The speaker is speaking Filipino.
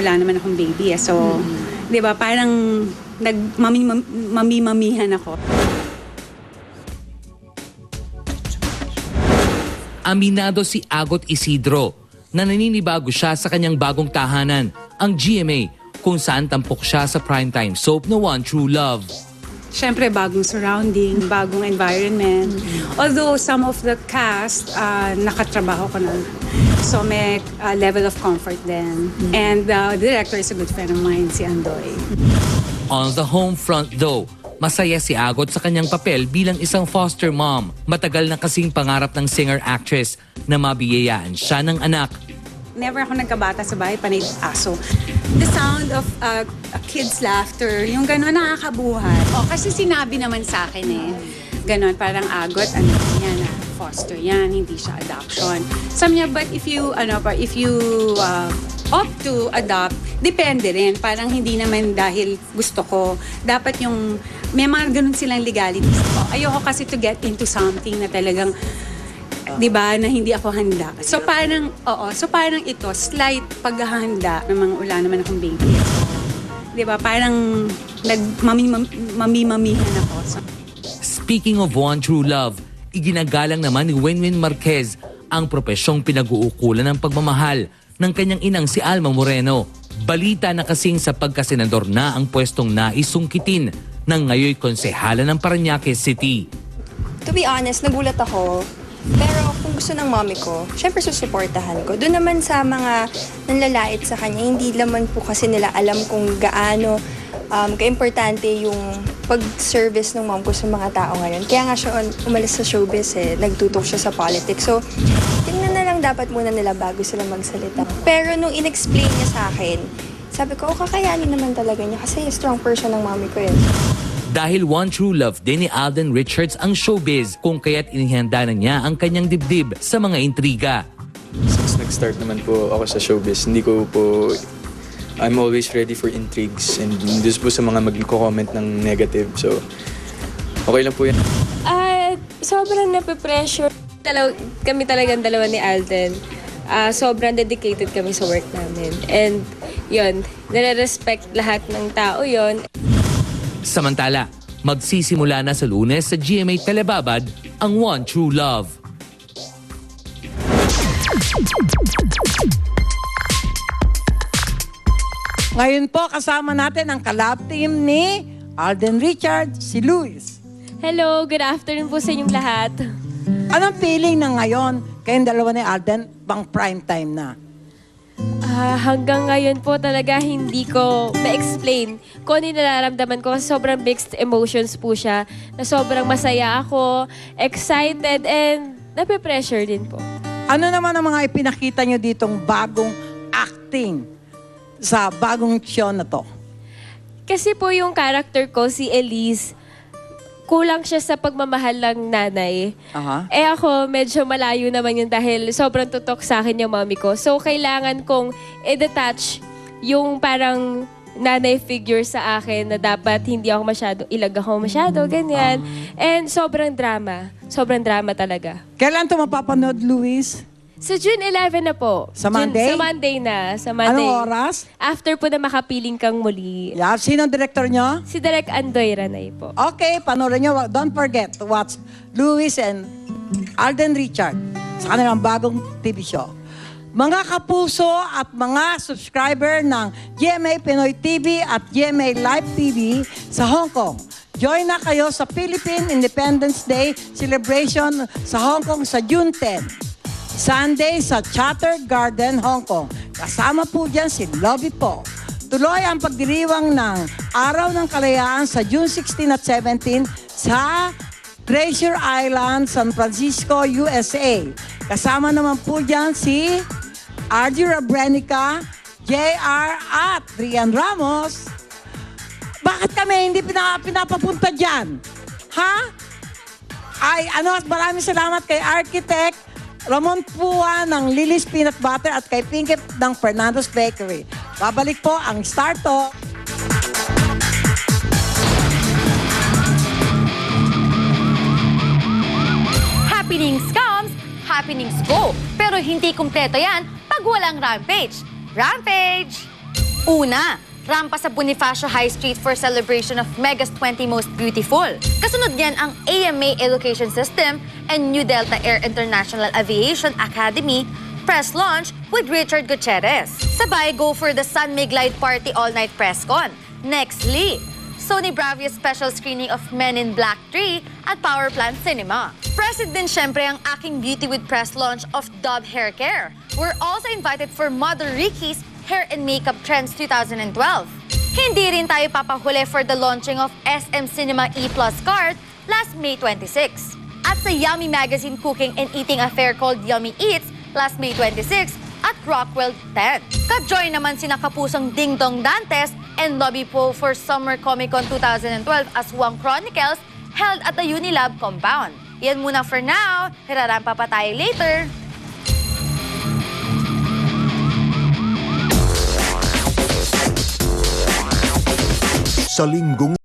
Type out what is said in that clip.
wala naman akong baby. So, di ba, parang nagmamimihan ako. Aminado si Agot Isidro na naninibago siya sa kanyang bagong tahanan, ang GMA, kung saan tampok siya sa primetime soap na One True Love. Siyempre, bagong surrounding, bagong environment. Although some of the cast, nakatrabaho ko na. So may level of comfort din. And the director is a good friend of mine, si Andoy. On the home front though, masaya si Agot sa kanyang papel bilang isang foster mom. Matagal na kasing pangarap ng singer-actress na mabiyayaan siya ng anak. Never ako nagkabata sa bahay, panay aso. The sound of a kid's laughter, yung gano'n nakakabuhay. Kasi sinabi naman sa akin gano'n, parang Agot, yan, foster yan, hindi siya adoption. Sabi niya, but if you opt to adopt, depende rin. Parang hindi naman dahil gusto ko. Dapat yung, may mga ganun silang legalities. Ayoko kasi to get into something na talagang, di ba, na hindi ako handa. So parang ito, slight paghahanda ng mga wala naman akong baby. Di ba, parang nagmamimihan ako. So, Speaking of One True Love, iginagalang naman ni Winwin Marquez ang propesyong pinag-uukulan ng pagmamahal ng kanyang inang si Alma Moreno. Balita na kasing sa pagkasenador na ang pwestong naisungkitin ng ngayoy konsehala ng Parañaque City. To be honest, nagulat ako. Pero kung gusto ng mommy ko, syempre susuportahan ko. Doon naman sa mga nanlalait sa kanya, hindi naman po kasi nila alam kung gaano kaimportante yung pag-service ng mom ko sa mga tao ngayon. Kaya nga siya umalis sa showbiz nagtutok siya sa politics. So, tingnan na lang dapat muna nila bago sila magsalita. Pero nung in-explain niya sa akin, sabi ko, kakayanin naman talaga niya kasi strong person ng mommy ko yun. Dahil One True Love din ni Alden Richards ang showbiz, kung kaya't inihanda na niya ang kanyang dibdib sa mga intriga. Since nag-start naman po ako sa showbiz, I'm always ready for intrigues and dus po sa mga magko-comment ng negative. So, okay lang po yan. Sobrang nape-pressure. Kami talagang dalawa ni Alden. Sobrang dedicated kami sa work namin. And yun, nare-respect lahat ng tao yon. Samantala, magsisimula na sa Lunes sa GMA Telebabad ang One True Love. Ngayon po, kasama natin ang collab team ni Alden Richards, si Luis. Hello, good afternoon po sa inyong lahat. Anong feeling na ngayon kayong dalawa ni Alden pang prime time na? Hanggang ngayon po talaga hindi ko ma-explain kung ano yung nararamdaman ko kasi sobrang mixed emotions po siya. Na sobrang masaya ako, excited, and nape-pressure din po. Ano naman ang mga ipinakita nyo ditong bagong acting sa bagong show na to? Kasi po yung character ko, si Elise, kulang siya sa pagmamahal ng nanay. Ako, medyo malayo naman yun dahil sobrang tutok sa akin yung mami ko. So, kailangan kong i-detach yung parang nanay figure sa akin na dapat hindi ako ilag ako masyado, ganyan. And sobrang drama. Sobrang drama talaga. Kailan ito mapapanood, Luis? Sa June 11 na po. Sa Monday? Sa Monday na. Sa Monday. Anong oras? After po na Makapiling Kang Muli. Yeah. Sino ang director nyo? Si Direk Andoy Ranay po. Okay, panoorin nyo. Don't forget to watch Luis and Alden Richard sa kanilang bagong TV show. Mga kapuso at mga subscriber ng GMA Pinoy TV at GMA Live TV sa Hong Kong. Join na kayo sa Philippine Independence Day celebration sa Hong Kong sa June 10. Sunday sa Chatter Garden, Hong Kong. Kasama po dyan si Lovey Po. Tuloy ang pagdiriwang ng Araw ng Kalayaan sa June 16 at 17 sa Treasure Island, San Francisco, USA. Kasama naman po dyan si RJ Rabrenica, JR at Rian Ramos. Bakit kami hindi pinapapunta dyan? Ha? Maraming salamat kay Architect Ramon Pua ng Lily's Peanut Butter at kay Pinky ng Fernando's Bakery. Babalik po ang Star Talk. Happenings comes, happenings go. Pero hindi kumpleto yan pag walang Rampage. Rampage! Una, rampa sa Bonifacio High Street for celebration of Mega's 20 Most Beautiful. Kasunod niyan ang AMA Education System and New Delta Air International Aviation Academy press launch with Richard Gutierrez. Sabay, go for the Sun May Glide Party all-night press con. Nextly, Sony Bravia special screening of Men in Black 3 at Power Plant Cinema. Present din syempre ang Aking Beauty with press launch of Dove Hair Care. We're also invited for Mother Ricky's Hair and Makeup Trends 2012. Hindi rin tayo papahuli for the launching of SM Cinema E Plus card last May 26. At sa Yummy Magazine Cooking and Eating affair called Yummy Eats last May 26 at Rockwell 10. Ka-join naman sina Kapusong Ding Dong Dantes and Lobby Po for Summer Comic Con 2012 as Wang Chronicles held at the Unilab compound. Yan muna for now. Hirarampa pa tayo later. Sa linggong